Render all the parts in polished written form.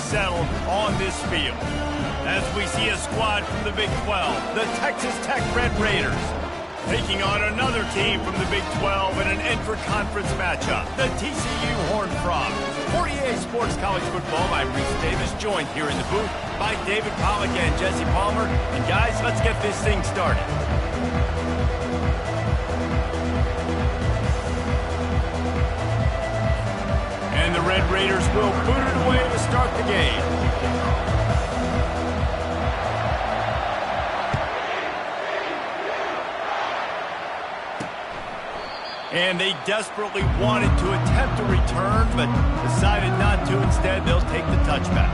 settled on this field. As we see a squad from the Big 12, the Texas Tech Red Raiders, taking on another team from the Big 12 in an intra-conference matchup, the TCU Horned Frogs. 48 Sports College Football, I'm Reese Davis, joined here in the booth by David Pollack and Jesse Palmer. And guys, let's get this thing started. And the Red Raiders will boot it away to start the game. And they desperately wanted to attempt a return, but decided not to. Instead, they'll take the touchback.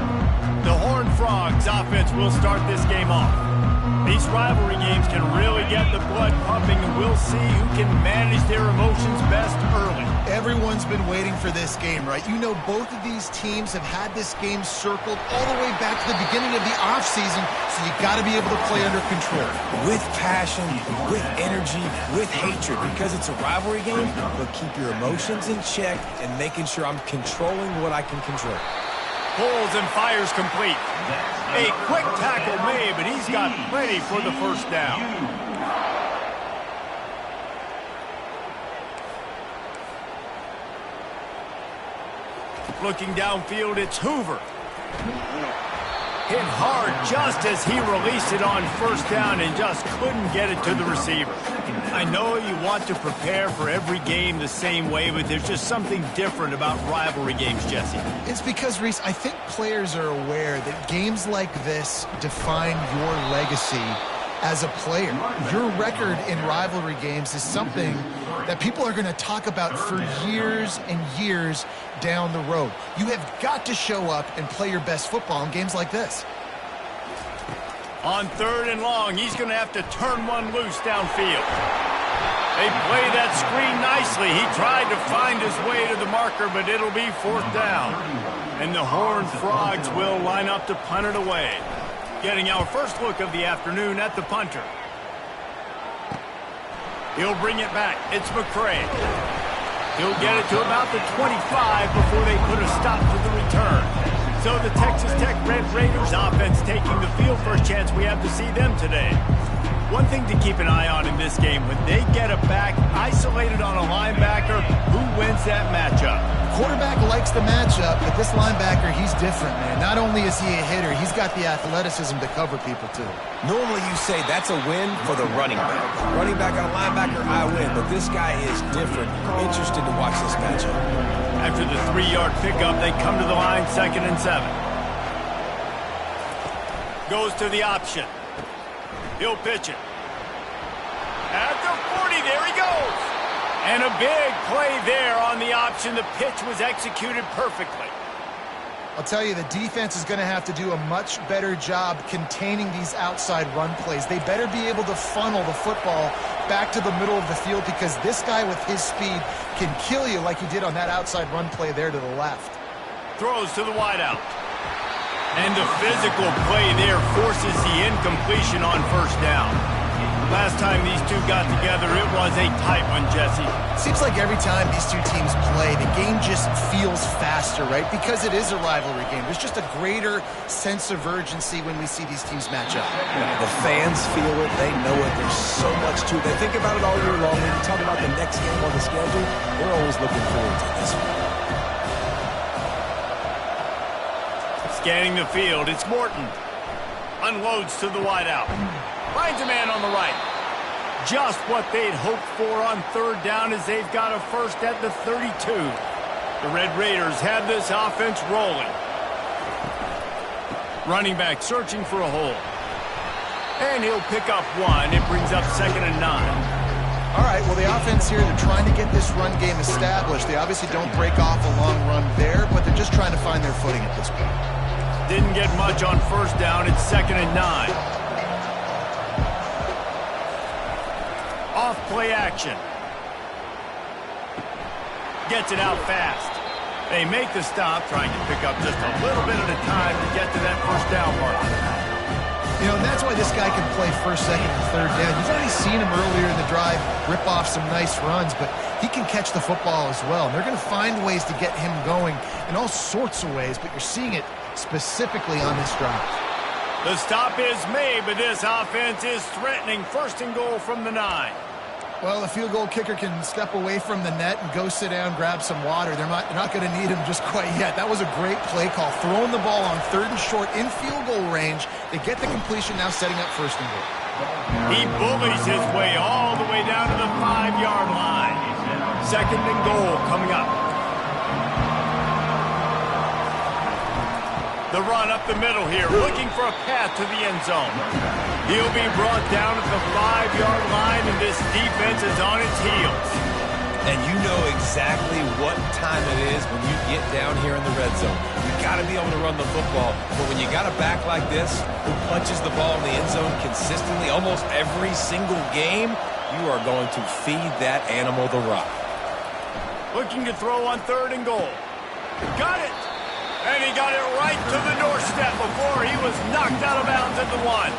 The Horned Frogs offense will start this game off. These rivalry games can really get the blood pumping, and we'll see who can manage their emotions best early. Everyone's been waiting for this game, right? You know, both of these teams have had this game circled all the way back to the beginning of the offseason, so you got to be able to play under control. With passion, with energy, with hatred, because it's a rivalry game, but keep your emotions in check and making sure I'm controlling what I can control. Pulls and fires complete. A quick tackle made, but he's got plenty for the first down. Looking downfield, it's Hoover. Hit hard just as he released it on first down and just couldn't get it to the receiver. I know you want to prepare for every game the same way, but there's just something different about rivalry games, Jesse. It's because, Reese, I think players are aware that games like this define your legacy as a player. Your record in rivalry games is something that people are going to talk about for years and years down the road. You have got to show up and play your best football in games like this. On 3rd and long, he's going to have to turn one loose downfield. They play that screen nicely. He tried to find his way to the marker, but it'll be 4th down. And the Horned Frogs will line up to punt it away. Getting our first look of the afternoon at the punter. He'll bring it back. It's McCray. He'll get it to about the 25 before they put a stop to the return. So the Texas Tech Red Raiders offense taking the field for a chance we have to see them today. One thing to keep an eye on in this game, when they get a back isolated on a linebacker, who wins that matchup? Quarterback likes the matchup, but this linebacker, he's different, man. Not only is he a hitter, he's got the athleticism to cover people, too. Normally you say that's a win for the running back. Running back on a linebacker, I win, but this guy is different. Interested to watch this matchup. After the 3-yard pickup, they come to the line, 2nd and 7. Goes to the option. He'll pitch it. At the 40, there he goes. And a big play there on the option. The pitch was executed perfectly. I'll tell you, the defense is going to have to do a much better job containing these outside run plays. They better be able to funnel the football back to the middle of the field, because this guy with his speed can kill you like he did on that outside run play there to the left. Throws to the wideout. And the physical play there forces the incompletion on 1st down. Last time these two got together, it was a tight one, Jesse. Seems like every time these two teams play, the game just feels faster, right? Because it is a rivalry game. There's just a greater sense of urgency when we see these teams match up. The fans feel it. They know it. There's so much to it. They think about it all year long. When you talk about the next game on the schedule, they're always looking forward to this one. Scanning the field, it's Morton. Unloads to the wideout. Finds a man on the right. Just what they'd hoped for on 3rd down, as they've got a first at the 32. The Red Raiders have this offense rolling. Running back searching for a hole. And he'll pick up one. It brings up 2nd and 9. All right, well, the offense here, they're trying to get this run game established. They obviously don't break off a long run there, but they're just trying to find their footing at this point. Didn't get much on 1st down. It's 2nd and 9. Off play action. Gets it out fast. They make the stop, trying to pick up just a little bit at a time to get to that 1st down mark. You know, and that's why this guy can play first, second, and third down. You've already seen him earlier in the drive rip off some nice runs, but he can catch the football as well. And they're going to find ways to get him going in all sorts of ways, but you're seeing it specifically on this drive. The stop is made, but this offense is threatening. First and goal from the 9. Well, the field goal kicker can step away from the net and go sit down, grab some water. They're not going to need him just quite yet. That was a great play call. Throwing the ball on 3rd and short in field goal range. They get the completion, now setting up first and goal. He bullies his way all the way down to the 5-yard line. Second and goal coming up. The run up the middle here, looking for a path to the end zone. He'll be brought down at the 5-yard line, and this defense is on its heels. And you know exactly what time it is when you get down here in the red zone. You got to be able to run the football, but when you got a back like this who punches the ball in the end zone consistently almost every single game, you are going to feed that animal the rock. Looking to throw on 3rd and goal. Got it! And he got it right to the doorstep before he was knocked out of bounds at the 1.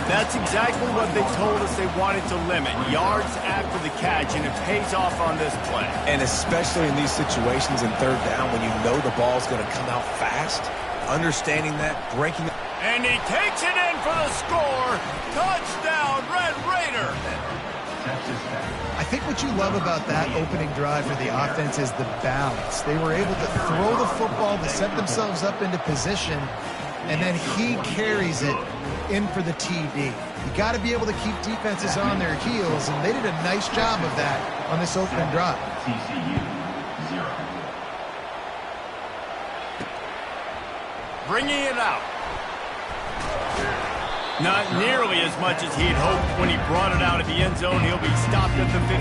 That's exactly what they told us they wanted to limit. Yards after the catch, and it pays off on this play. And especially in these situations in 3rd down when you know the ball's going to come out fast, understanding that, breaking. And he takes it in for the score. Touchdown, Red Raider. I think what you love about that opening drive for the offense is the balance. They were able to throw the football to set themselves up into position, and then he carries it in for the TD. You got to be able to keep defenses on their heels, and they did a nice job of that on this opening drive. Bringing it out. Not nearly as much as he'd hoped when he brought it out of the end zone. He'll be stopped at the 15.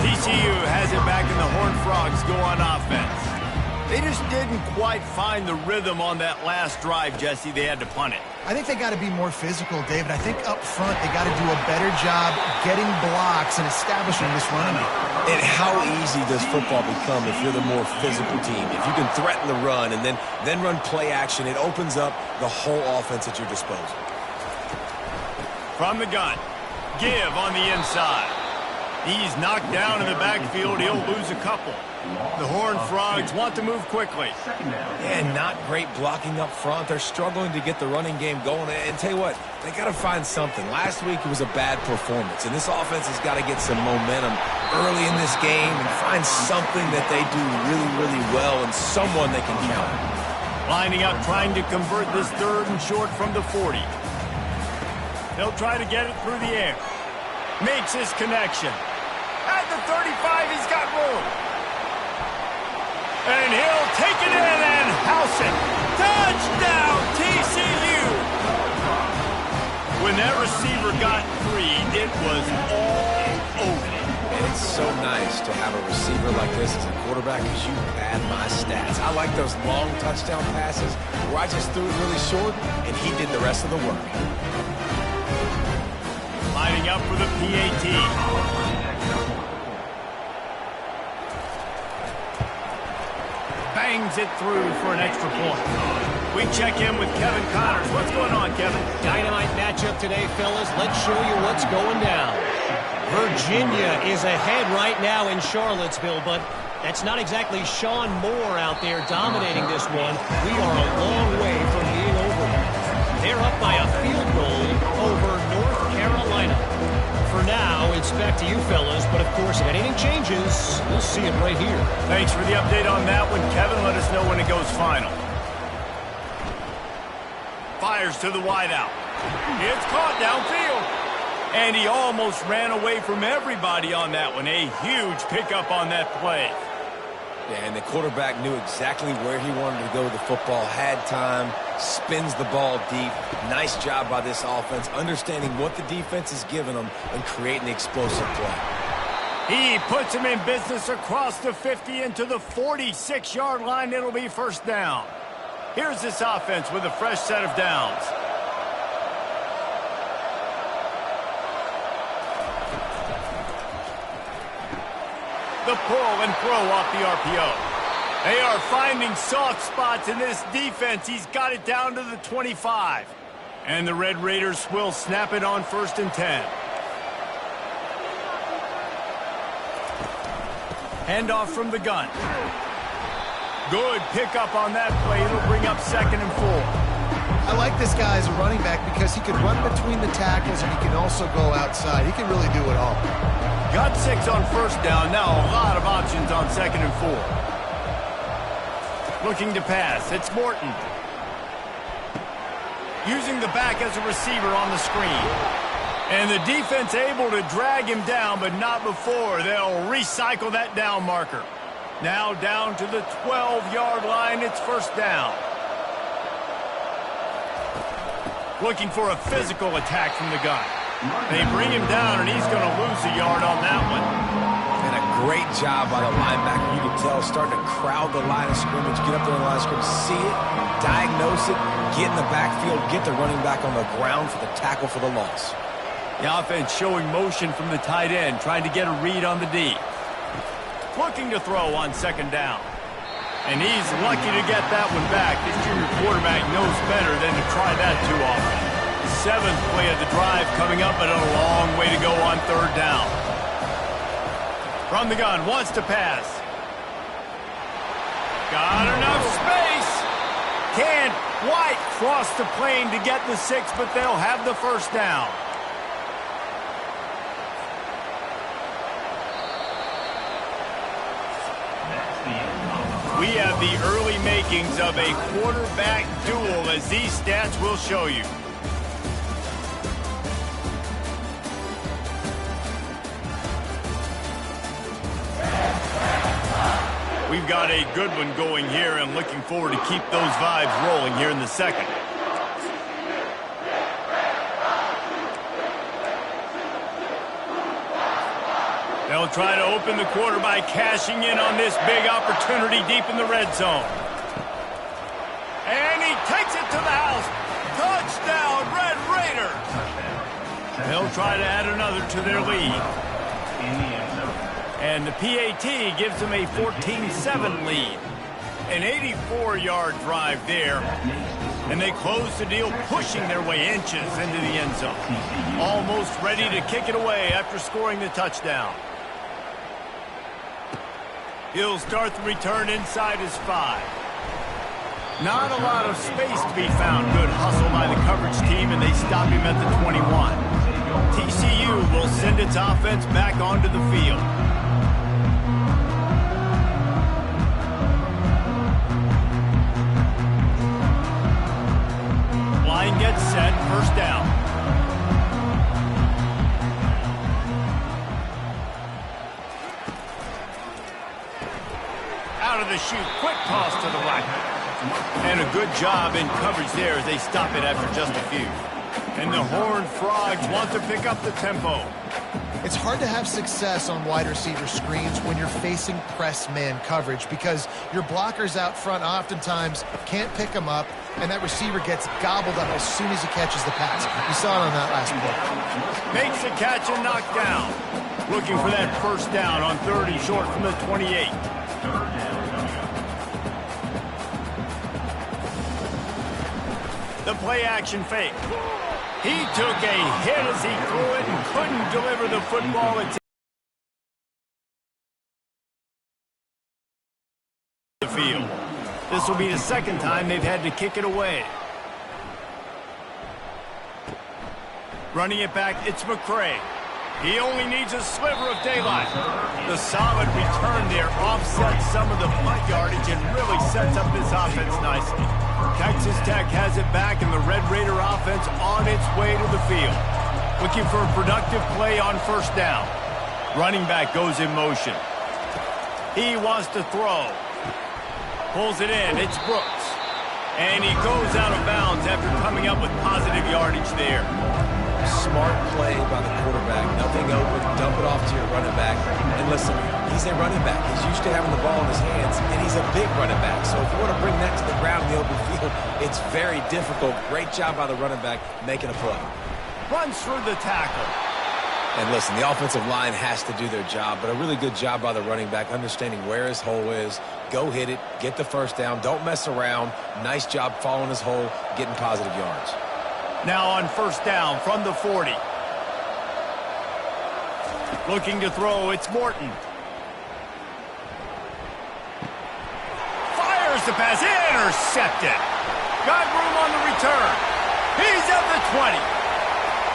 TCU has it back, and the Horned Frogs go on offense. They just didn't quite find the rhythm on that last drive, Jesse. They had to punt it. I think they got to be more physical, David. I think up front they got to do a better job getting blocks and establishing this running game. And how easy does football become if you're the more physical team? If you can threaten the run and then run play action, it opens up the whole offense at your disposal. From the gun, give on the inside. He's knocked down in the backfield. He'll lose a couple. The Horned Frogs want to move quickly. And not great blocking up front. They're struggling to get the running game going. And tell you what, they got to find something. Last week it was a bad performance, and this offense has got to get some momentum early in this game and find something that they do really, really well and someone they can count on. Lining up, trying to convert this 3rd and short from the 40. They'll try to get it through the air. Makes his connection. At the 35, he's got room. And he'll take it in and house it. Touchdown, TCU! When that receiver got 3, it was all over. And it's so nice to have a receiver like this as a quarterback because you pad my stats. I like those long touchdown passes where I just threw it really short and he did the rest of the work. Lining up for the PAT. Bangs it through for an extra point. We check in with Kevin Connors. What's going on, Kevin? Dynamite matchup today, fellas. Let's show you what's going down. Virginia is ahead right now in Charlottesville, but that's not exactly Sean Moore out there dominating this one. We are a long way from being over. They're up by a field goal over North Carolina. For now, it's back to you fellas, but of course, if anything changes, we'll see it right here. Thanks for the update on that one, Kevin. Let us know when it goes final. Fires to the wideout. It's caught downfield. And he almost ran away from everybody on that one. A huge pickup on that play. Yeah, and the quarterback knew exactly where he wanted to go with the football, had time, spins the ball deep. Nice job by this offense, understanding what the defense is giving them and creating the explosive play. He puts him in business across the 50 into the 46-yard line. It'll be first down. Here's this offense with a fresh set of downs. The pull and throw off the RPO. They are finding soft spots in this defense. He's got it down to the 25. And the Red Raiders will snap it on 1st and 10. Handoff from the gun. Good pickup on that play. It'll bring up 2nd and 4. I like this guy as a running back because he can run between the tackles and he can also go outside. He can really do it all. Got 6 on 1st down. Now a lot of options on 2nd and 4. Looking to pass. It's Morton. Using the back as a receiver on the screen. And the defense able to drag him down, but not before. They'll recycle that down marker. Now down to the 12-yard line. It's 1st down. Looking for a physical attack from the gun. They bring him down, and he's going to lose a yard on that one. And a great job by the linebacker. You can tell, starting to crowd the line of scrimmage, get up there in the line of scrimmage, see it, diagnose it, get in the backfield, get the running back on the ground for the tackle for the loss. The offense showing motion from the tight end, trying to get a read on the D. Looking to throw on 2nd down. And he's lucky to get that one back. This junior quarterback knows better than to try that too often. 7th play of the drive coming up, but a long way to go on 3rd down. From the gun, wants to pass. Got enough space. Can't quite cross the plane to get the 6, but they'll have the 1st down. We have the early makings of a quarterback duel, as these stats will show you. We've got a good one going here, and looking forward to keep those vibes rolling here in the 2nd. They'll try to open the quarter by cashing in on this big opportunity deep in the red zone. And he takes it to the house. Touchdown, Red Raiders. They'll try to add another to their lead. And the PAT gives them a 14-7 lead. An 84-yard drive there. And they close the deal, pushing their way inches into the end zone. Almost ready to kick it away after scoring the touchdown. He'll start the return inside his 5. Not a lot of space to be found. Good hustle by the coverage team, and they stop him at the 21. TCU will send its offense back onto the field. Line gets set, 1st down. Out of the chute, quick toss to the right. And a good job in coverage there as they stop it after just a few. And the Horned Frogs want to pick up the tempo. It's hard to have success on wide receiver screens when you're facing press man coverage because your blockers out front oftentimes can't pick them up, and that receiver gets gobbled up as soon as he catches the pass. You saw it on that last play. Makes a catch and knocked down. Looking for that 1st down on 3rd and short from the 28. The play action fake. He took a hit as he threw it and couldn't deliver the football. It's the field. This will be the 2nd time they've had to kick it away. Running it back, it's McCray. He only needs a sliver of daylight. The solid return there offsets some of the punt yardage and really sets up this offense nicely. Texas Tech has it back, and the Red Raider offense on its way to the field. Looking for a productive play on 1st down. Running back goes in motion. He wants to throw. Pulls it in. It's Brooks. And he goes out of bounds after coming up with positive yardage there. Smart play by the quarterback. Nothing open. Dump it off to your running back. And listen, he's a running back. He's used to having the ball in his hands, and he's a big running back. So if you want to bring that to the ground in the open field, it's very difficult. Great job by the running back making a play. Runs through the tackle. And listen, the offensive line has to do their job, but a really good job by the running back, understanding where his hole is. Go hit it. Get the 1st down. Don't mess around. Nice job following his hole, getting positive yards. Now on first down from the 40. Looking to throw, it's Morton. Fires the pass, intercepted. Got room on the return. He's at the 20.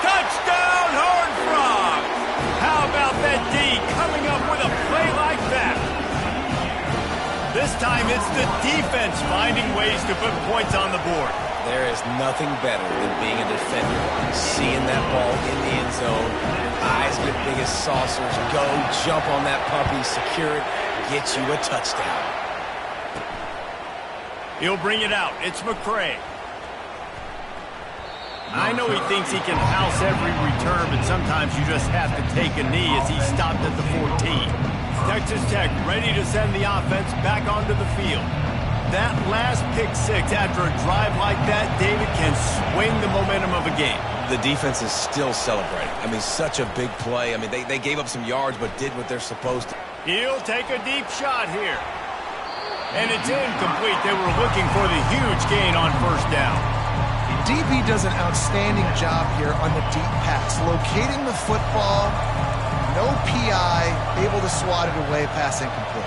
Touchdown, Horned Frogs. How about that D coming up with a play like that? This time it's the defense finding ways to put points on the board. There is nothing better than being a defender. Seeing that ball in the end zone, eyes get big as saucers, go, jump on that puppy, secure it, get you a touchdown. He'll bring it out. It's McCray. I know he thinks he can house every return, but sometimes you just have to take a knee as he stopped at the 14. Texas Tech ready to send the offense back onto the field. That last pick six after a drive like that, David, can swing the momentum of a game. The defense is still celebrating. I mean, such a big play. I mean, they gave up some yards but did what they're supposed to. He'll take a deep shot here. And it's incomplete. They were looking for the huge gain on first down. DB does an outstanding job here on the deep pass, locating the football, no PI, able to swat it away, pass incomplete.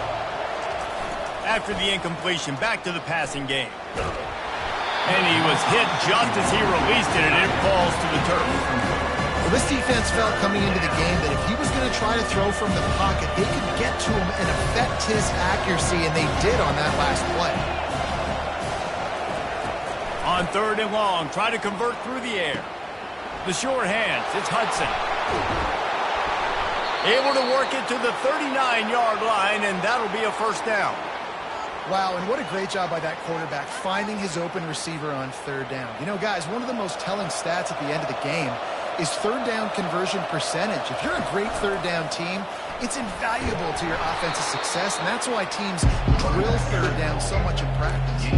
After the incompletion, back to the passing game. And he was hit just as he released it, and it falls to the turf. Well, this defense felt coming into the game that if he was going to try to throw from the pocket, they could get to him and affect his accuracy, and they did on that last play. On third and long, try to convert through the air. The sure hands, it's Hudson. Able to work it to the 39-yard line, and that'll be a first down. Wow, and what a great job by that quarterback, finding his open receiver on third down. You know, guys, one of the most telling stats at the end of the game is third down conversion percentage. If you're a great third down team, it's invaluable to your offensive success, and that's why teams drill third down so much in practice.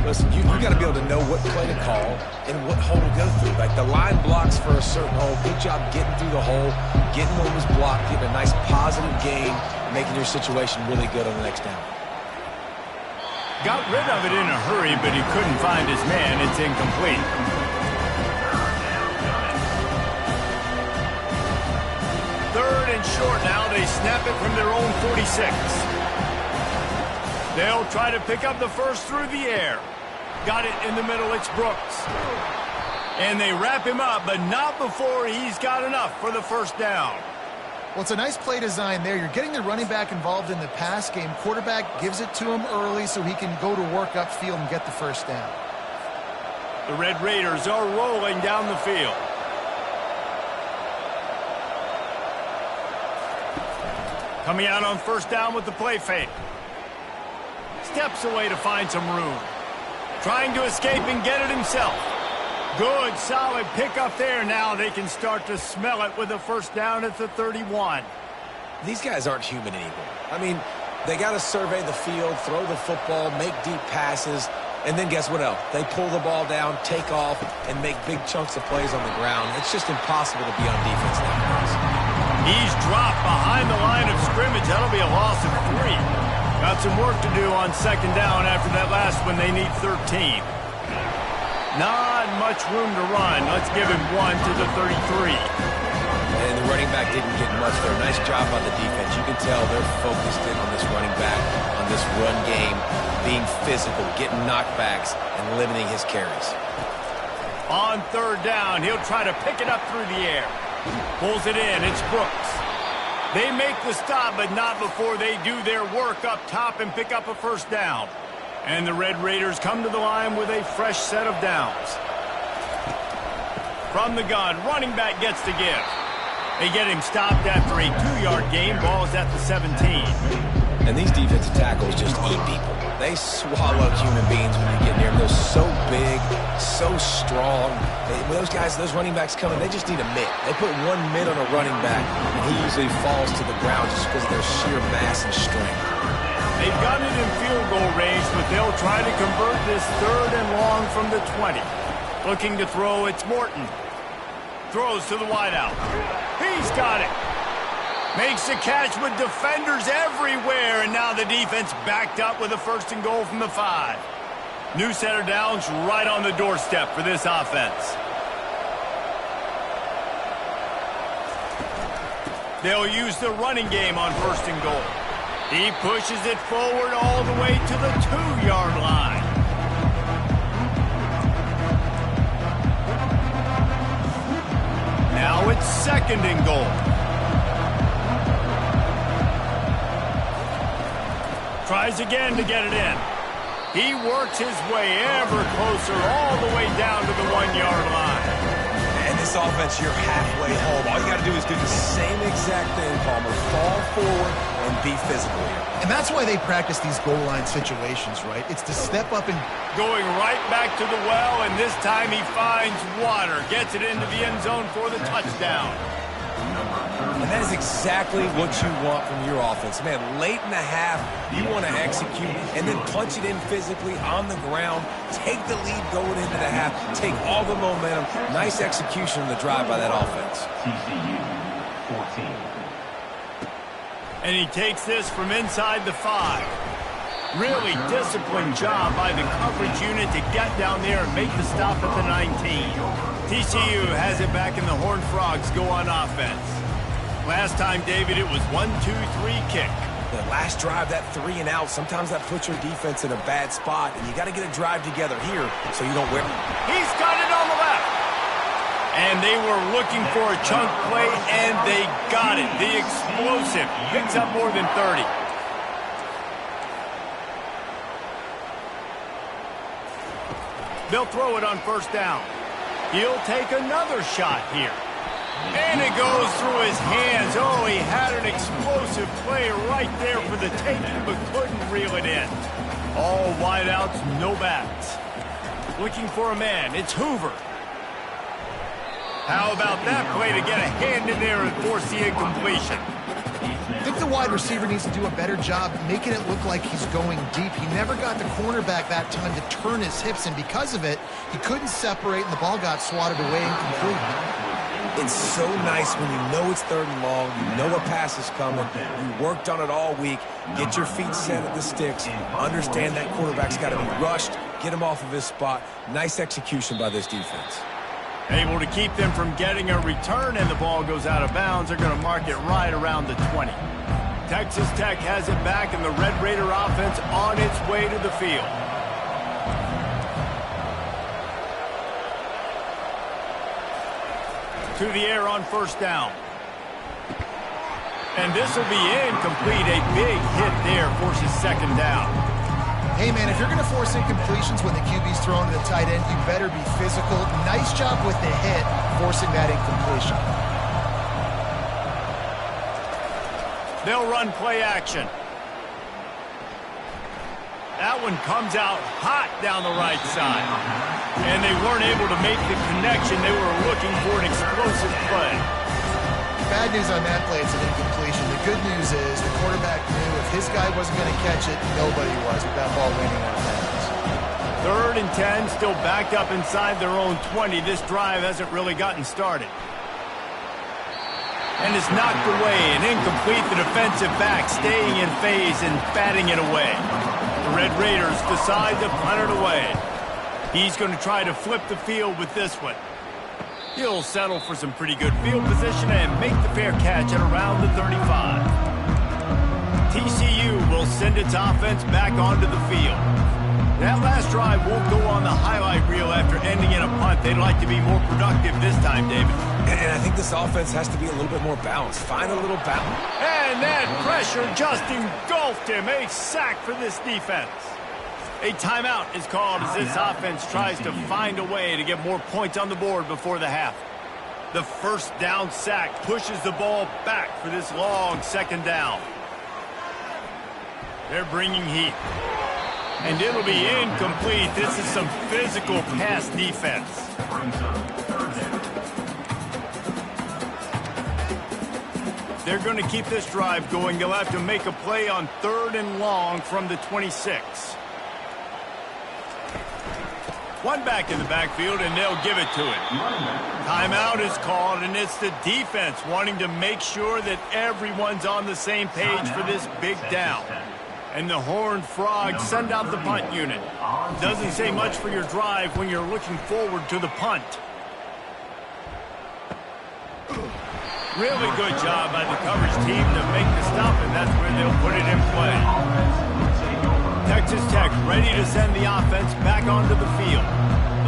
Listen, you got to be able to know what play to call and what hole to go through. Like the line blocks for a certain hole. Good job getting through the hole, getting what was blocked, getting a nice positive gain, making your situation really good on the next down. Got rid of it in a hurry, but he couldn't find his man. It's incomplete. Third and short now. They snap it from their own 46. They'll try to pick up the first through the air. Got it in the middle. It's Brooks. And they wrap him up, but not before he's got enough for the first down. Well, it's a nice play design there. You're getting the running back involved in the pass game. Quarterback gives it to him early so he can go to work upfield and get the first down. The Red Raiders are rolling down the field. Coming out on first down with the play fake. Steps away to find some room. Trying to escape and get it himself. Good, solid pickup there. Now they can start to smell it with a first down at the 31. These guys aren't human anymore. I mean, they got to survey the field, throw the football, make deep passes, and then guess what else? They pull the ball down, take off, and make big chunks of plays on the ground. It's just impossible to be on defense nowadays. He's dropped behind the line of scrimmage. That'll be a loss of 3. Got some work to do on second down after that last one. They need 13. Not much room to run. Let's give him 1 to the 33. And the running back didn't get much there. Nice job by the defense. You can tell they're focused in on this running back, on this run game, being physical, getting knockbacks, and limiting his carries. On third down, he'll try to pick it up through the air. Pulls it in. It's Brooks. They make the stop, but not before they do their work up top and pick up a first down. And the Red Raiders come to the line with a fresh set of downs. From the gun, running back gets the give. They get him stopped after a 2-yard gain. Ball is at the 17. And these defensive tackles just eat people. They swallow human beings when you get near them. They're so big, so strong. Those guys, those running backs coming, they just need a mitt. They put 1 mitt on a running back, and he usually falls to the ground just because of their sheer mass and strength. They've got it in field goal range, but they'll try to convert this third and long from the 20. Looking to throw, it's Morton. Throws to the wideout. He's got it. Makes the catch with defenders everywhere, and now the defense backed up with a first and goal from the 5. New set of downs right on the doorstep for this offense. They'll use the running game on 1st and goal. He pushes it forward all the way to the 2-yard line. Now it's 2nd and goal. Tries again to get it in. He works his way ever closer all the way down to the 1-yard line. And this offense, you're halfway home. All you got to do is do the same exact thing, Palmer. Fall forward and be physical here. And that's why they practice these goal line situations, right? It's to step up and... Going right back to the well, and this time he finds water. Gets it into the end zone for the touchdown. And that is exactly what you want from your offense. Man, late in the half, you want to execute and then punch it in physically on the ground. Take the lead going into the half. Take all the momentum. Nice execution in the drive by that offense. TCU 14. And he takes this from inside the 5. Really disciplined job by the coverage unit to get down there and make the stop at the 19. TCU has it back, and the Horned Frogs go on offense. Last time, David, it was 1-2-3 kick. The last drive, that 3 and out, sometimes that puts your defense in a bad spot, and you got to get a drive together here so you don't wear. He's got it on the left. And they were looking for a chunk play, and they got it. The explosive picks up more than 30. They'll throw it on 1st down. He'll take another shot here. And it goes through his hands. Oh, he had an explosive play right there for the taking, but couldn't reel it in. All wideouts, no backs. Looking for a man. It's Hoover. How about that play to get a hand in there and force the incompletion? I think the wide receiver needs to do a better job making it look like he's going deep. He never got the cornerback that time to turn his hips, and because of it, he couldn't separate, and the ball got swatted away incomplete. It's so nice when you know it's 3rd and long, you know a pass is coming, you worked on it all week, get your feet set at the sticks, understand that quarterback's got to be rushed, get him off of his spot. Nice execution by this defense. Able to keep them from getting a return, and the ball goes out of bounds. They're going to mark it right around the 20. Texas Tech has it back, and the Red Raider offense on its way to the field. To the air on 1st down. And this will be incomplete. A big hit there forces 2nd down. Hey, man, if you're going to force incompletions when the QB's thrown to the tight end, you better be physical. Nice job with the hit, forcing that incompletion. They'll run play action. That one comes out hot down the right side. And they weren't able to make the connection. They were looking for an explosive play. Bad news on that play, it's an incompletion. The good news is the quarterback knew if his guy wasn't going to catch it, nobody was with that ball landing out of bounds. 3rd and 10, still backed up inside their own 20. This drive hasn't really gotten started. And it's knocked away and incomplete. The defensive back staying in phase and batting it away. The Red Raiders decide to punt it away. He's going to try to flip the field with this one. He'll settle for some pretty good field position and make the fair catch at around the 35. TCU will send its offense back onto the field. That last drive won't go on the highlight reel after ending in a punt. They'd like to be more productive this time, David. And I think this offense has to be a little bit more balanced. Find a little balance. And that pressure just engulfed him. A sack for this defense. A timeout is called as this offense tries to find a way to get more points on the board before the half. The 1st down sack pushes the ball back for this long 2nd down. They're bringing heat. And it'll be incomplete. This is some physical pass defense. They're going to keep this drive going. They'll have to make a play on 3rd and long from the 26. One back in the backfield, and they'll give it to him. Timeout is called, and it's the defense wanting to make sure that everyone's on the same page for this big down. And the Horned Frogs send out the punt unit. Doesn't say much for your drive when you're looking forward to the punt. Really good job by the coverage team to make the stop, and that's where they'll put it in play. Texas Tech ready to send the offense back onto the field.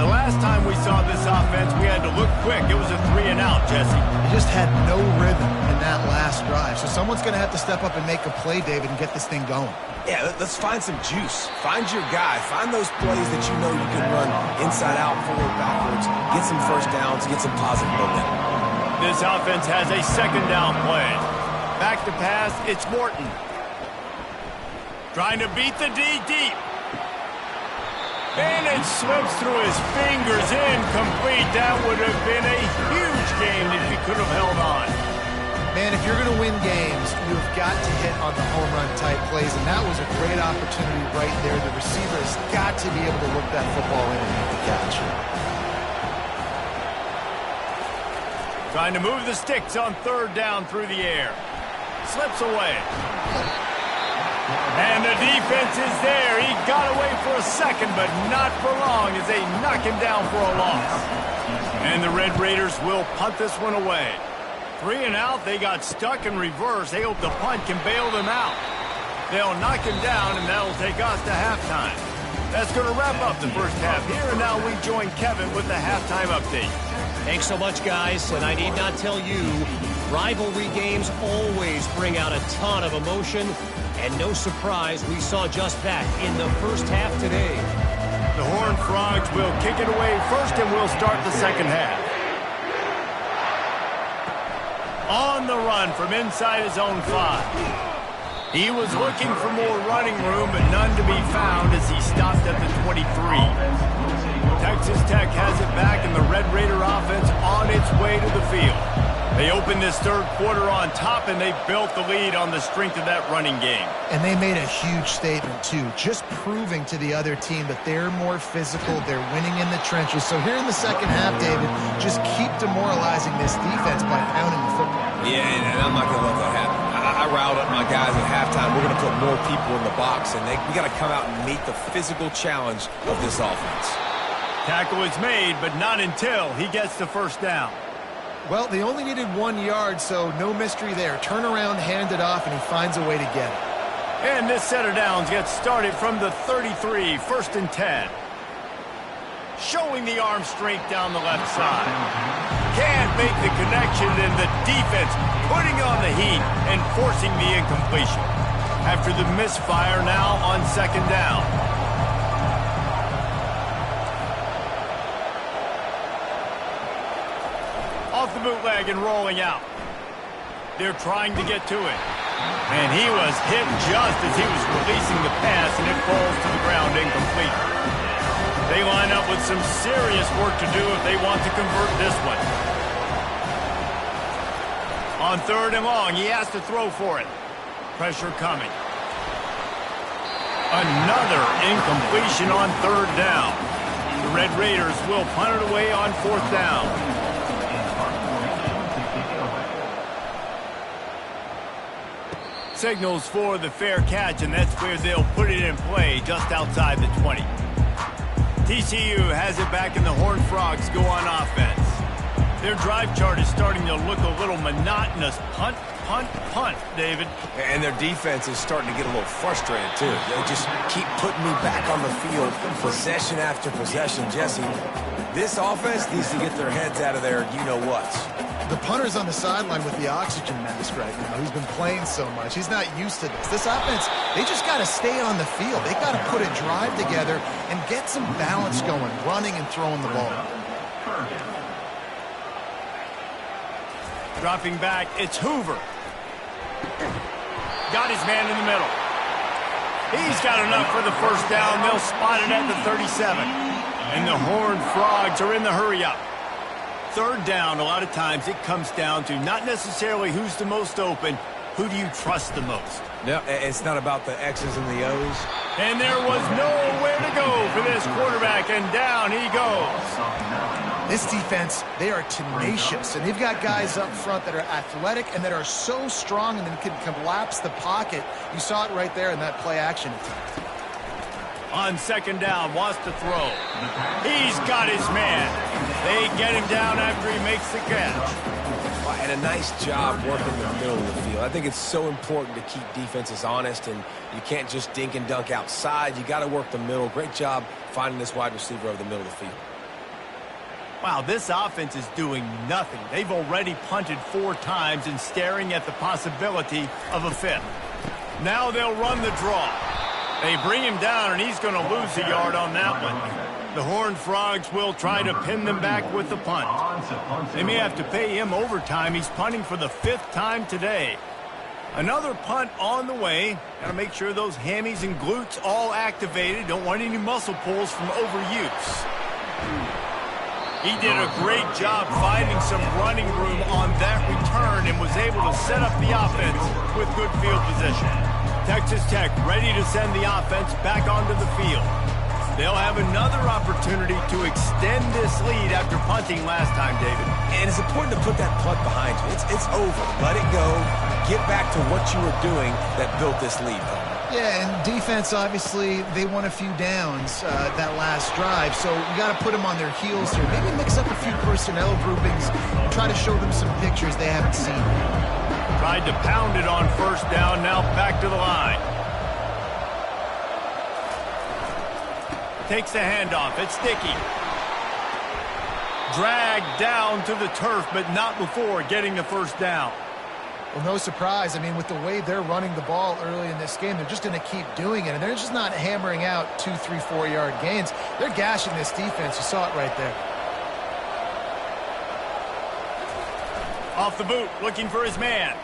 The last time we saw this offense, we had to look quick. It was a 3-and-out, Jesse. They just had no rhythm in that last drive. So someone's going to have to step up and make a play, David, and get this thing going. Yeah, let's find some juice. Find your guy. Find those plays that you know you can run inside out, forward, backwards. Get some first downs, get some positive momentum. This offense has a second down play. Back to pass, it's Morton. Trying to beat the D deep. And it slips through his fingers, incomplete. That would have been a huge game if he could have held on. Man, if you're going to win games, you've got to hit on the home run type plays, and that was a great opportunity right there. The receiver has got to be able to look that football in and make the catch. Trying to move the sticks on third down through the air. Slips away. And the defense is there. He got away for a second, but not for long as they knock him down for a loss. And the Red Raiders will punt this one away. 3-and-out, they got stuck in reverse. They hope the punt can bail them out. They'll knock him down, and that'll take us to halftime. That's going to wrap up the first half here, and now we join Kevin with the halftime update. Thanks so much, guys, and I need not tell you, rivalry games always bring out a ton of emotion, and no surprise, we saw just that in the first half today. The Horned Frogs will kick it away first, and we'll start the second half. On the run from inside his own 5. He was looking for more running room, but none to be found as he stopped at the 23. Texas Tech has it back, and the Red Raider offense on its way to the field. They opened this third quarter on top, and they built the lead on the strength of that running game. And they made a huge statement, too, just proving to the other team that they're more physical, they're winning in the trenches. So here in the second half, David, just keep demoralizing this defense by pounding the football. Yeah, and I'm not going to let that happen. I riled up my guys at halftime. We're going to put more people in the box, and we got to come out and meet the physical challenge of this offense. Tackle is made, but not until he gets the first down. Well, they only needed 1 yard, so no mystery there. Turn around, hand it off, and he finds a way to get it. And this set of downs gets started from the 33, 1st and 10. Showing the arm strength down the left side. Can't make the connection, and the defense putting on the heat and forcing the incompletion. After the misfire now on second down. Off the bootleg and rolling out. They're trying to get to it. And he was hit just as he was releasing the pass, and it falls to the ground incomplete. They line up with some serious work to do if they want to convert this one. On third and long, he has to throw for it. Pressure coming. Another incompletion on third down. The Red Raiders will punt it away on fourth down. Signals for the fair catch, and that's where they'll put it in play just outside the 20. TCU has it back, and the Horned Frogs go on offense. Their drive chart is starting to look a little monotonous. Punt, punt, punt, David. And their defense is starting to get a little frustrated, too. They just keep putting me back on the field, possession after possession. Jesse, this offense needs to get their heads out of their you-know-whats. The punter's on the sideline with the oxygen mask right now. He's been playing so much. He's not used to this. This offense, they just got to stay on the field. They got to put a drive together and get some balance going, running and throwing the ball. Dropping back, it's Hoover. Got his man in the middle. He's got enough for the first down. They'll spot it at the 37. And the Horned Frogs are in the hurry-up. Third down, a lot of times it comes down to not necessarily who's the most open, who do you trust the most? No, it's not about the X's and the O's. And there was nowhere to go for this quarterback, and down he goes. This defense, they are tenacious, and they've got guys up front that are athletic and that are so strong and then can collapse the pocket. You saw it right there in that play action attempt. On second down, wants to throw. He's got his man. They get him down after he makes the catch. And a nice job working the middle of the field. I think it's so important to keep defenses honest, and you can't just dink and dunk outside. You got to work the middle. Great job finding this wide receiver over the middle of the field. Wow, this offense is doing nothing. They've already punted 4 times and staring at the possibility of a 5th. Now they'll run the draw. They bring him down, and he's going to lose a yard on that one. The Horned Frogs will try to pin them back with the punt. They may have to pay him overtime. He's punting for the 5th time today. Another punt on the way. Got to make sure those hammies and glutes all activated. Don't want any muscle pulls from overuse. He did a great job finding some running room on that return and was able to set up the offense with good field position. Texas Tech ready to send the offense back onto the field. They'll have another opportunity to extend this lead after punting last time, David. And it's important to put that punt behind you. It's over. Let it go. Get back to what you were doing that built this lead. Yeah, and defense, obviously, they won a few downs that last drive, so you got to put them on their heels here. Maybe mix up a few personnel groupings and try to show them some pictures they haven't seen. Tried to pound it on first down, now back to the line. Takes the handoff. It's Sticky. Dragged down to the turf, but not before getting the first down. Well, no surprise. I mean, with the way they're running the ball early in this game, they're just going to keep doing it. And they're just not hammering out 2, 3, 4-yard gains. They're gashing this defense. You saw it right there. Off the boot, looking for his man.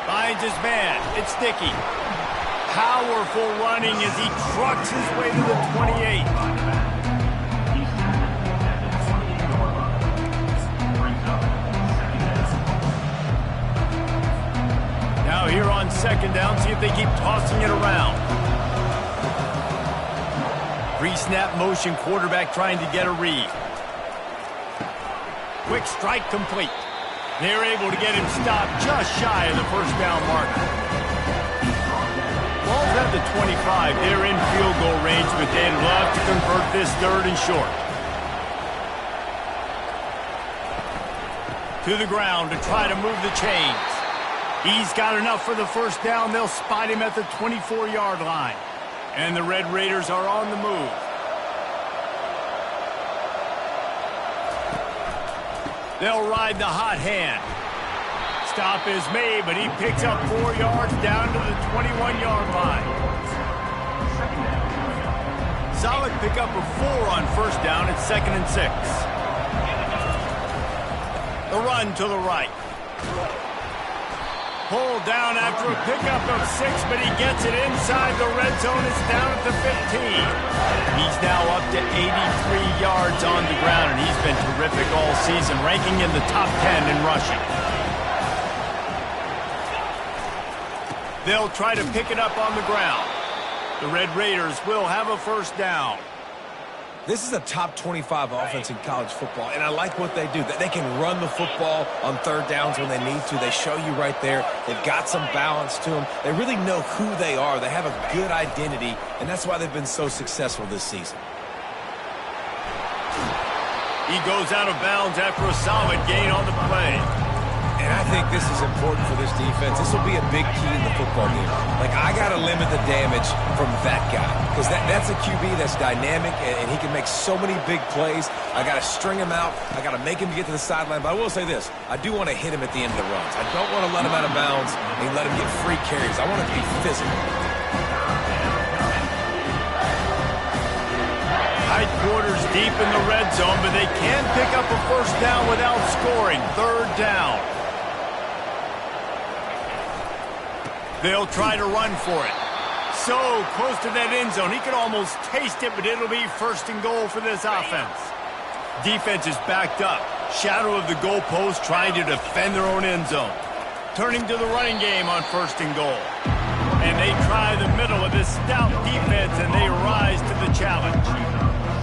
Finds his man. It's Sticky. Powerful running as he trucks his way to the 28. Now here on second down, see if they keep tossing it around. Pre-snap motion, quarterback trying to get a read. Quick strike complete. They're able to get him stopped just shy of the first down marker. Ball's at the 25. They're in field goal range, but they'd love to convert this 3rd and short. To the ground to try to move the chains. He's got enough for the first down. They'll spot him at the 24-yard line. And the Red Raiders are on the move. They'll ride the hot hand. Stop is made, but he picks up 4 yards down to the 21-yard line. Solid pickup of 4 on first down. It's 2nd and 6. The run to the right. Pulled down after a pickup of 6, but he gets it inside the red zone. It's down at the 15. He's now up to 83 yards on the ground, and he's been terrific all season, ranking in the top 10 in rushing. They'll try to pick it up on the ground. The Red Raiders will have a first down. This is a top 25 offense in college football, and I like what they do. They can run the football on 3rd downs when they need to. They show you right there. They've got some balance to them. They really know who they are. They have a good identity, and that's why they've been so successful this season. He goes out of bounds after a solid gain on the play. And I think this is important for this defense. This will be a big key in the football game. Like, I got to limit the damage from that guy because that's a QB that's dynamic, and he can make so many big plays. I got to string him out. I got to make him get to the sideline. But I will say this. I do want to hit him at the end of the runs. I don't want to let him out of bounds and let him get free carries. I want it to be physical. Tight quarters deep in the red zone, but they can pick up a first down without scoring. 3rd down. They'll try to run for it. So close to that end zone. He could almost taste it, but it'll be 1st and goal for this offense. Defense is backed up. Shadow of the goalpost trying to defend their own end zone. Turning to the running game on 1st and goal. And they try the middle of this stout defense, and they rise to the challenge.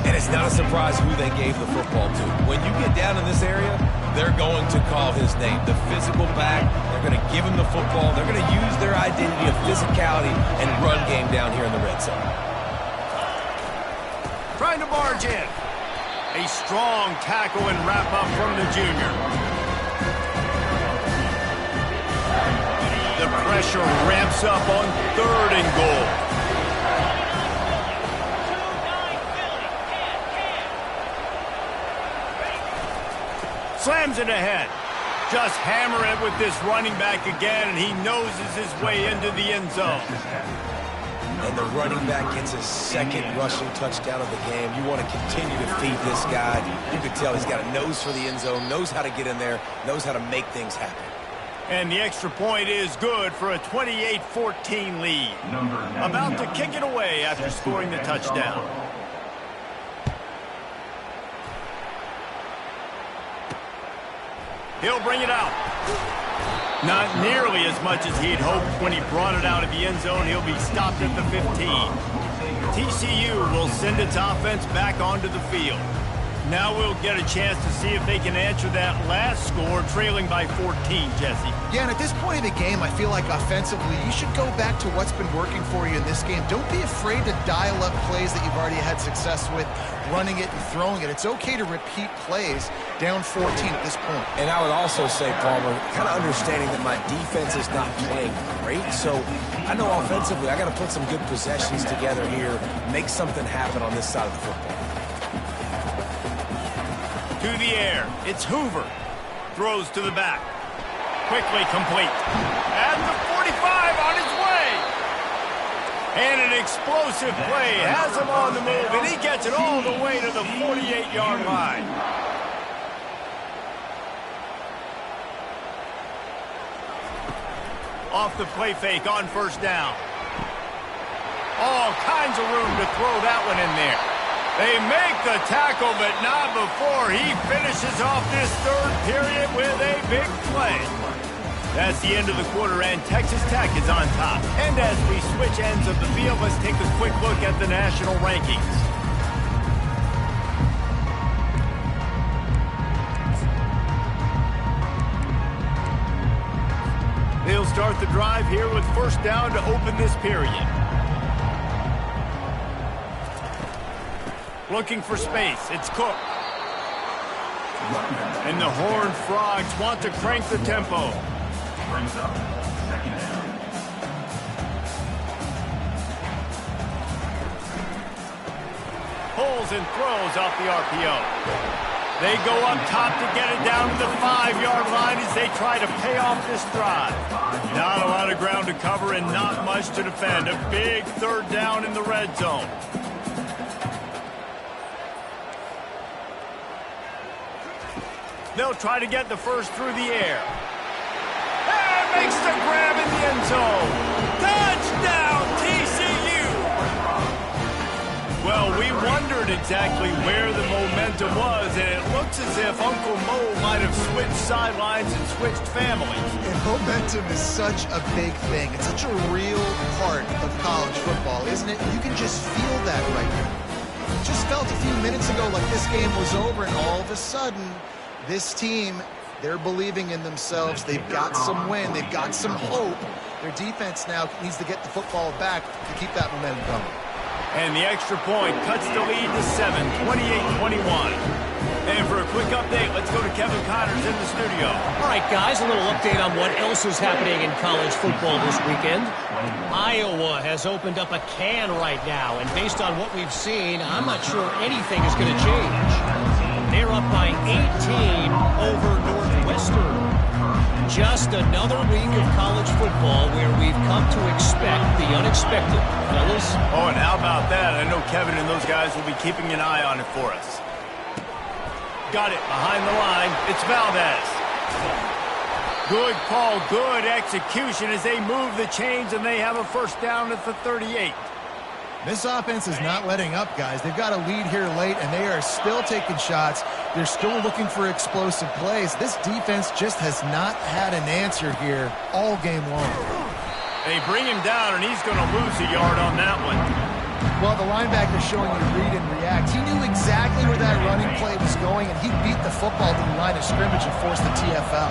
And it's not a surprise who they gave the football to. When you get down in this area, they're going to call his name. The physical back, they're going to give him the football. They're going to use their identity of physicality and run game down here in the red zone. Trying to barge in. A strong tackle and wrap up from the junior. The pressure ramps up on 3rd and goal. Slams it ahead. Just hammer it with this running back again, and he noses his way into the end zone. And the running back gets his 2nd rushing touchdown of the game. You want to continue to feed this guy. You can tell he's got a nose for the end zone, knows how to get in there, knows how to make things happen. And the extra point is good for a 28-14 lead. About to kick it away after scoring the touchdown. He'll bring it out. Not nearly as much as he'd hoped when he brought it out of the end zone. He'll be stopped at the 15. TCU will send its offense back onto the field. Now we'll get a chance to see if they can answer that last score, trailing by 14, Jesse. Yeah, and at this point in the game, I feel like offensively, you should go back to what's been working for you in this game. Don't be afraid to dial up plays that you've already had success with, running it and throwing it. It's okay to repeat plays down 14 at this point. And I would also say, Palmer, kind of understanding that my defense is not playing great, so I know offensively I got to put some good possessions together here, make something happen on this side of the football. To the air, it's Hoover. Throws to the back. Quickly complete. At the 45 on his way. And an explosive play has him on the move, and he gets it all the way to the 48-yard line. Off the play fake on 1st down. All kinds of room to throw that one in there. They make the tackle, but not before he finishes off this 3rd period with a big play. That's the end of the quarter, and Texas Tech is on top. And as we switch ends of the field, let's take a quick look at the national rankings. They'll start the drive here with 1st down to open this period. Looking for space. It's Cook. And the Horned Frogs want to crank the tempo. Brings up 2nd down. Pulls and throws off the RPO. They go up top to get it down to the 5-yard line as they try to pay off this drive. Not a lot of ground to cover and not much to defend. A big 3rd down in the red zone. They'll try to get the 1st through the air. And makes the grab in the end zone. Touchdown, TCU! Well, we wondered exactly where the momentum was, and it looks as if Uncle Mo might have switched sidelines and switched families. And momentum is such a big thing. It's such a real part of college football, isn't it? You can just feel that right now. It just felt a few minutes ago like this game was over, and all of a sudden, this team, they're believing in themselves. They've got some wind. They've got some hope. Their defense now needs to get the football back to keep that momentum going. And the extra point cuts the lead to 7, 28-21. And for a quick update, let's go to Kevin Connors in the studio. All right, guys, a little update on what else is happening in college football this weekend. Iowa has opened up a can right now, and based on what we've seen, I'm not sure anything is going to change. They're up by 18 over Northwestern. Just another week of college football where we've come to expect the unexpected. Fellas? Oh, and how about that? I know Kevin and those guys will be keeping an eye on it for us. Got it behind the line. It's Valdez. Good call, good execution as they move the chains, and they have a 1st down at the 38. This offense is not letting up, guys. They've got a lead here late, and they are still taking shots. They're still looking for explosive plays. This defense just has not had an answer here all game long. They bring him down, and he's going to lose a yard on that one. Well, the linebacker's showing you read and react. He knew going, and he beat the football to the line of scrimmage and forced the TFL.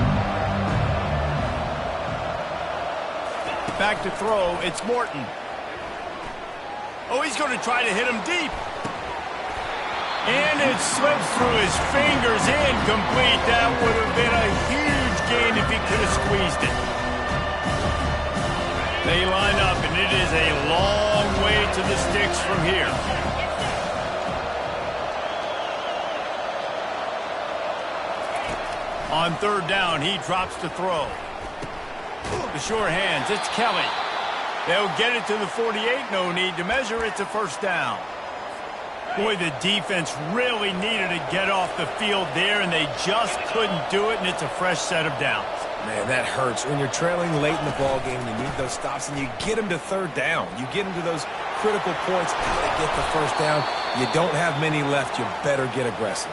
Back to throw, it's Morton. Oh, he's going to try to hit him deep. And it slips through his fingers, incomplete. That would have been a huge gain if he could have squeezed it. They line up, and it is a long way to the sticks from here. On third down, he drops to throw. The sure hands, it's Kelly. They'll get it to the 48, no need to measure, it's a first down. Boy, the defense really needed to get off the field there, and they just couldn't do it, and it's a fresh set of downs. Man, that hurts. When you're trailing late in the ball game, you need those stops, and you get them to third down. You get them to those critical points, gotta get the first down. You don't have many left. You better get aggressive.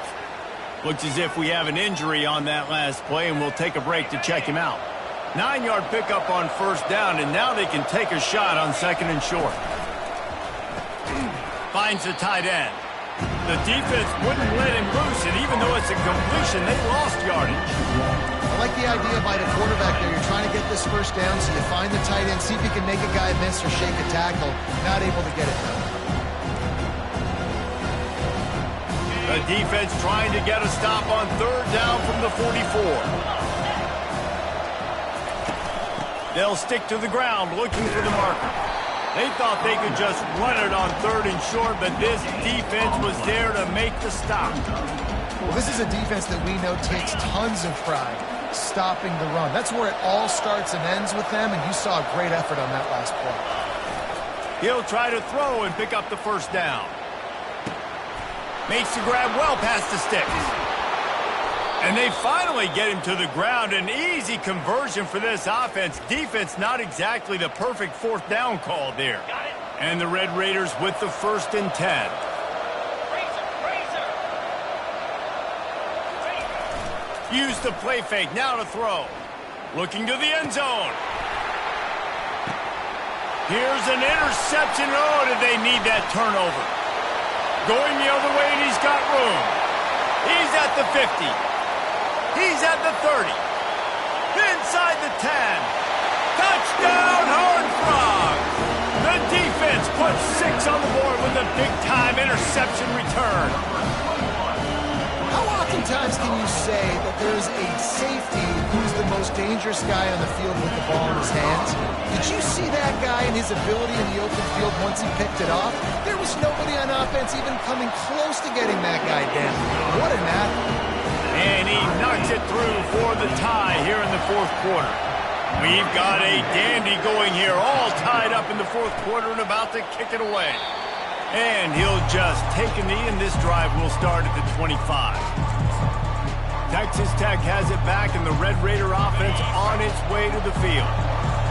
Looks as if we have an injury on that last play, and we'll take a break to check him out. 9-yard pickup on first down, and now they can take a shot on second and short. Finds the tight end. The defense wouldn't let him loose, and even though it's a completion, they lost yardage. I like the idea by the quarterback there. You're trying to get this first down, so you find the tight end, see if you can make a guy miss or shake a tackle. Not able to get it done. The defense trying to get a stop on third down from the 44. They'll stick to the ground looking for the marker. They thought they could just run it on third and short, but this defense was there to make the stop. Well, this is a defense that we know takes tons of pride stopping the run. That's where it all starts and ends with them, and you saw a great effort on that last play. He'll try to throw and pick up the first down. Makes the grab well past the sticks. And they finally get him to the ground. An easy conversion for this offense. Defense not exactly the perfect fourth down call there. And the Red Raiders with the 1st and 10. Use the play fake, now to throw. Looking to the end zone. Here's an interception. Oh, did they need that turnover? Going the other way, and he's got room. He's at the 50. He's at the 30. Inside the 10. Touchdown, Horned Frogs! The defense puts 6 on the board with a big-time interception return. How oftentimes can you say that there's a safety who's the most dangerous guy on the field with the ball in his hands? Did you see that guy and his ability in the open field once he picked it off? There was nobody on offense even coming close to getting that guy down. What an athlete. And he knocks it through for the tie here in the fourth quarter. We've got a dandy going here, all tied up in the fourth quarter and about to kick it away. And he'll just take a knee, and this drive will start at the 25. Texas Tech has it back, and the Red Raider offense on its way to the field.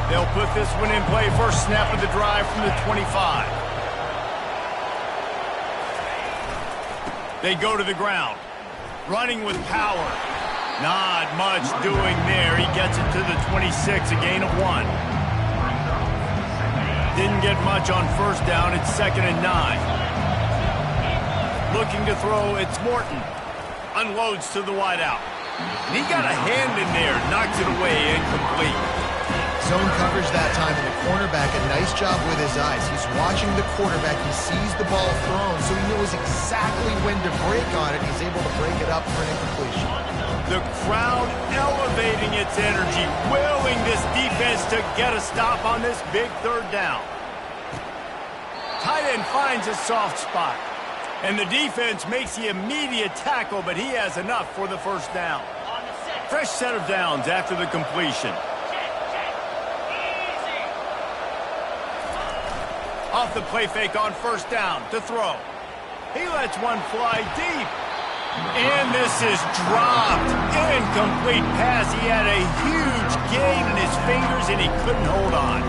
They'll put this one in play. First snap of the drive from the 25. They go to the ground. Running with power. Not much doing there. He gets it to the 26, a gain of 1. Didn't get much on first down. It's 2nd and 9. Looking to throw, it's Morton. Unloads to the wideout. He got a hand in there. Knocks it away, incomplete. Zone coverage that time, and the cornerback, a nice job with his eyes. He's watching the quarterback. He sees the ball thrown, so he knows exactly when to break on it. He's able to break it up for an incompletion. The crowd elevating its energy, willing this defense to get a stop on this big third down. Tight end finds a soft spot, and the defense makes the immediate tackle, but he has enough for the first down. Fresh set of downs after the completion. Off the play fake on first down to throw. He lets one fly deep. And this is dropped. Incomplete pass. He had a huge gain in his fingers, and he couldn't hold on.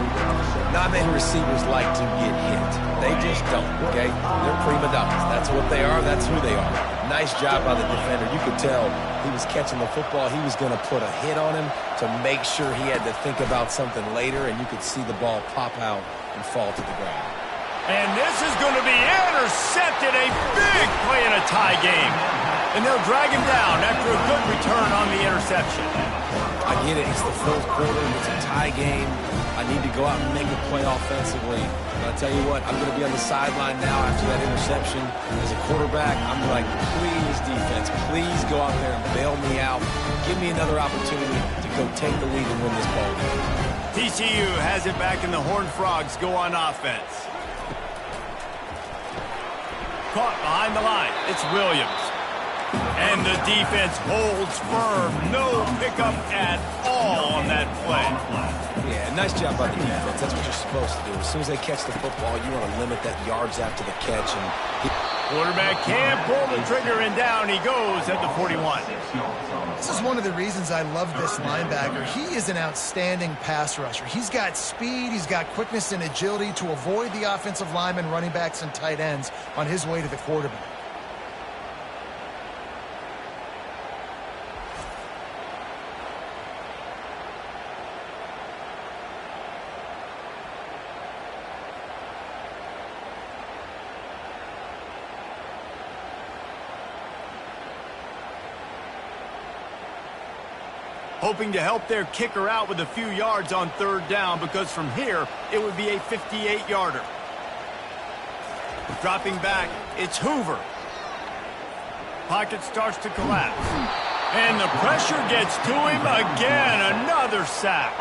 Not many receivers like to get hit. They just don't, okay? They're prima donnas. That's what they are. That's who they are. Nice job by the defender. You could tell he was catching the football. He was going to put a hit on him to make sure he had to think about something later, and you could see the ball pop out and fall to the ground. And this is going to be intercepted. A big play in a tie game. And they'll drag him down after a good return on the interception. I get it. It's the fourth quarter. It's a tie game. I need to go out and make a play offensively. But I'll tell you what, I'm going to be on the sideline now after that interception. As a quarterback, I'm like, please, defense, please go out there and bail me out. Give me another opportunity to go take the lead and win this ball game. TCU has it back, and the Horned Frogs go on offense. Caught behind the line. It's Williams. And the defense holds firm. No pickup at all on that play. Yeah, nice job by the defense. That's what you're supposed to do. As soon as they catch the football, you want to limit that yards after the catch. And quarterback can't pull the trigger, and down he goes at the 41. This is one of the reasons I love this linebacker. He is an outstanding pass rusher. He's got speed, he's got quickness and agility to avoid the offensive linemen, running backs, and tight ends on his way to the quarterback. Hoping to help their kicker out with a few yards on third down, because from here, it would be a 58-yarder. Dropping back, it's Hoover. Pocket starts to collapse. And the pressure gets to him again. Another sack.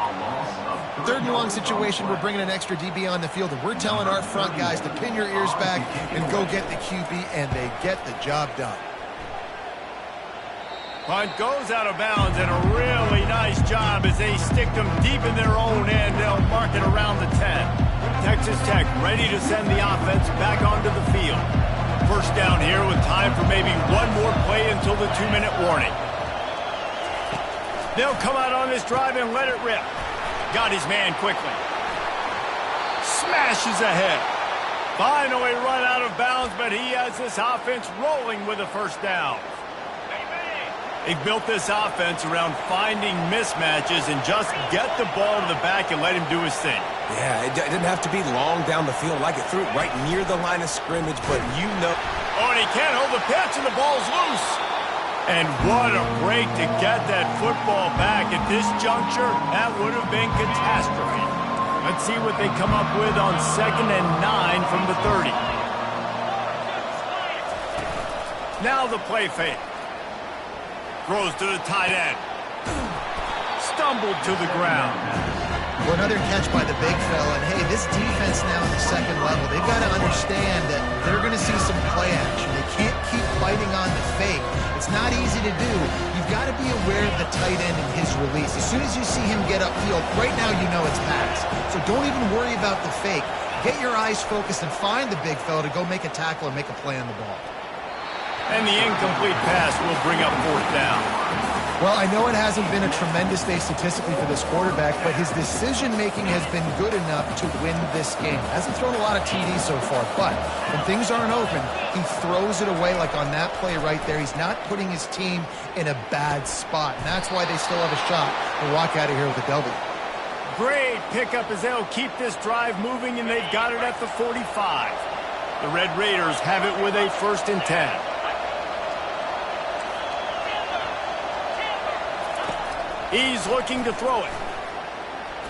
Third and long situation, we're bringing an extra DB on the field, and we're telling our front guys to pin your ears back and go get the QB, and they get the job done. Punt goes out of bounds, and a really nice job as they stick them deep in their own end. They'll mark it around the 10. Texas Tech ready to send the offense back onto the field. First down here with time for maybe one more play until the 2-minute warning. They'll come out on this drive and let it rip. Got his man quickly. Smashes ahead. Finally run out of bounds, but he has this offense rolling with a first down. They've built this offense around finding mismatches and just get the ball to the back and let him do his thing. Yeah, it didn't have to be long down the field. Like it threw it right near the line of scrimmage, but you know. Oh, and he can't hold the pitch, and the ball's loose. And what a break to get that football back. At this juncture, that would have been catastrophe. Let's see what they come up with on 2nd and 9 from the 30. Now the play fake. Throws to the tight end. Stumbled to the ground. Well, another catch by the big fella. And, hey, this defense now at the second level, they've got to understand that they're going to see some play action. They can't keep fighting on the fake. It's not easy to do. You've got to be aware of the tight end and his release. As soon as you see him get upfield, right now you know it's pass. So don't even worry about the fake. Get your eyes focused and find the big fella to go make a tackle or make a play on the ball. And the incomplete pass will bring up fourth down. Well, I know it hasn't been a tremendous day statistically for this quarterback, but his decision-making has been good enough to win this game. Hasn't thrown a lot of TDs so far, but when things aren't open, he throws it away like on that play right there. He's not putting his team in a bad spot, and that's why they still have a shot to walk out of here with a W. Great pickup as they'll keep this drive moving, and they've got it at the 45. The Red Raiders have it with a 1st and 10. He's looking to throw it.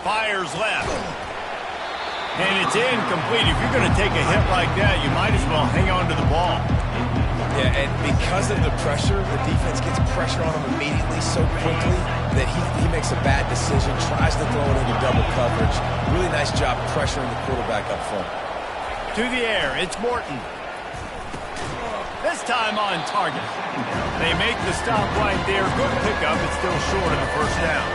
Fires left. And it's incomplete. If you're going to take a hit like that, you might as well hang on to the ball. Yeah, and because of the pressure, the defense gets pressure on him immediately so quickly that he makes a bad decision, tries to throw it into double coverage. Really nice job pressuring the quarterback up front. To the air, it's Morton. This time on target. They make the stop right there. Good pickup. It's still short of the first down.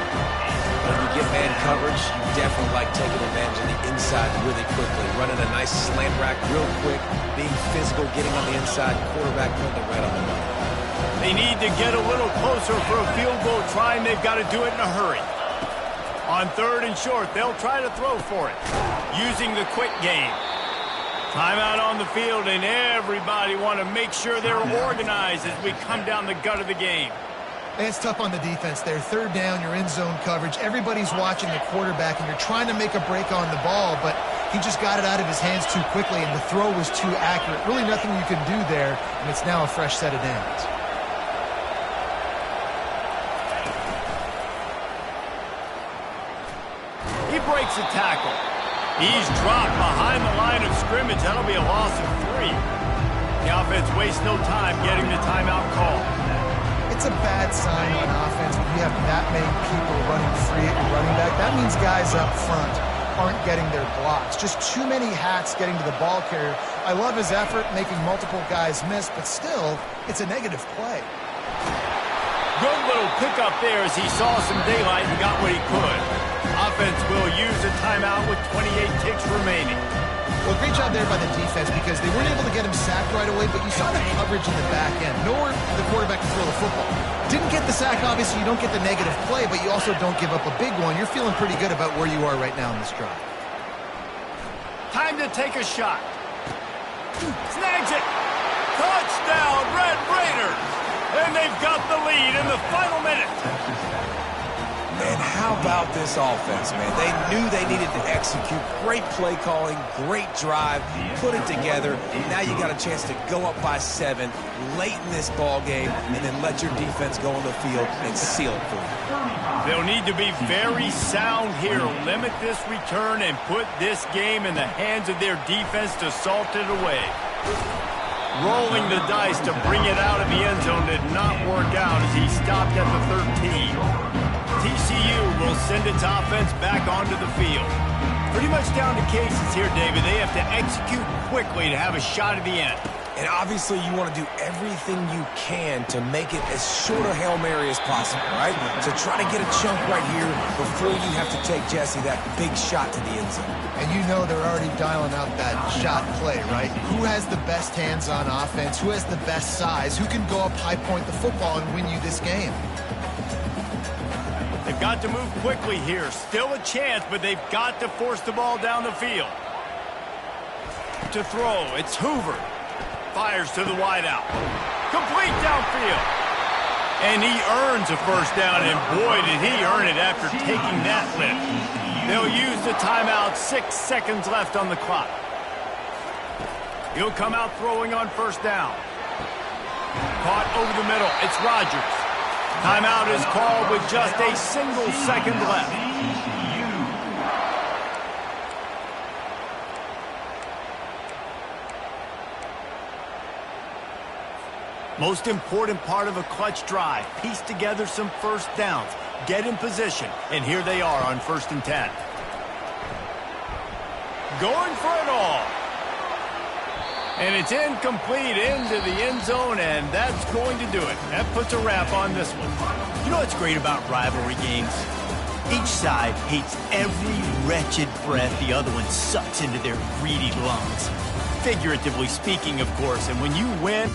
When you get man coverage, you definitely like taking advantage of the inside really quickly. Running a nice slant rack real quick, being physical, getting on the inside, quarterback putting it right on the money. They need to get a little closer for a field goal try, and they've got to do it in a hurry. On 3rd and short, they'll try to throw for it, using the quick game. Timeout on the field, and everybody want to make sure they're organized as we come down the gut of the game. It's tough on the defense there. 3rd down, you're in zone coverage. Everybody's watching the quarterback, and you're trying to make a break on the ball, but he just got it out of his hands too quickly, and the throw was too accurate. Really nothing you can do there, and it's now a fresh set of downs. breaks the tackle. He's dropped behind the line of scrimmage. That'll be a loss of 3. The offense wastes no time getting the timeout call. It's a bad sign on offense when you have that many people running free at your running back. That means guys up front aren't getting their blocks. Just too many hats getting to the ball carrier. I love his effort making multiple guys miss, but still, it's a negative play. Good little pickup there as he saw some daylight and got what he could. Offense will use a timeout with 28 ticks remaining. Well, great job there by the defense because they weren't able to get him sacked right away, but you saw the coverage in the back end. Nowhere for the quarterback to throw the football. Didn't get the sack, obviously. You don't get the negative play, but you also don't give up a big one. You're feeling pretty good about where you are right now in this drive. Time to take a shot. Snags it. Touchdown, Red Raiders. And they've got the lead in the final minute. And how about this offense, man? They knew they needed to execute. Great play calling, great drive, put it together. Now you got a chance to go up by 7 late in this ball game and then let your defense go on the field and seal it for you. They'll need to be very sound here. Limit this return and put this game in the hands of their defense to salt it away. Rolling the dice to bring it out of the end zone did not work out as he stopped at the 13. TCU will send its offense back onto the field. Pretty much down to cases here, David. They have to execute quickly to have a shot at the end. And obviously you want to do everything you can to make it as short a Hail Mary as possible, right? So try to get a chunk right here before you have to take, Jesse, that big shot to the end zone. And you know they're already dialing out that shot play, right? Who has the best hands on offense? Who has the best size? Who can go up high point the football and win you this game? They've got to move quickly here. Still a chance, but they've got to force the ball down the field. To throw, it's Hoover. Fires to the wideout. Complete downfield. And he earns a first down, and boy, did he earn it after taking that lift. They'll use the timeout. 6 seconds left on the clock. He'll come out throwing on first down. Caught over the middle. It's Rodgers. Timeout is called with just a single second left. Most important part of a clutch drive. Piece together some first downs. Get in position. And here they are on 1st and 10. Going for it all. And it's incomplete into the end zone, and that's going to do it. That puts a wrap on this one. You know what's great about rivalry games? Each side hates every wretched breath the other one sucks into their greedy lungs. Figuratively speaking, of course, and when you win,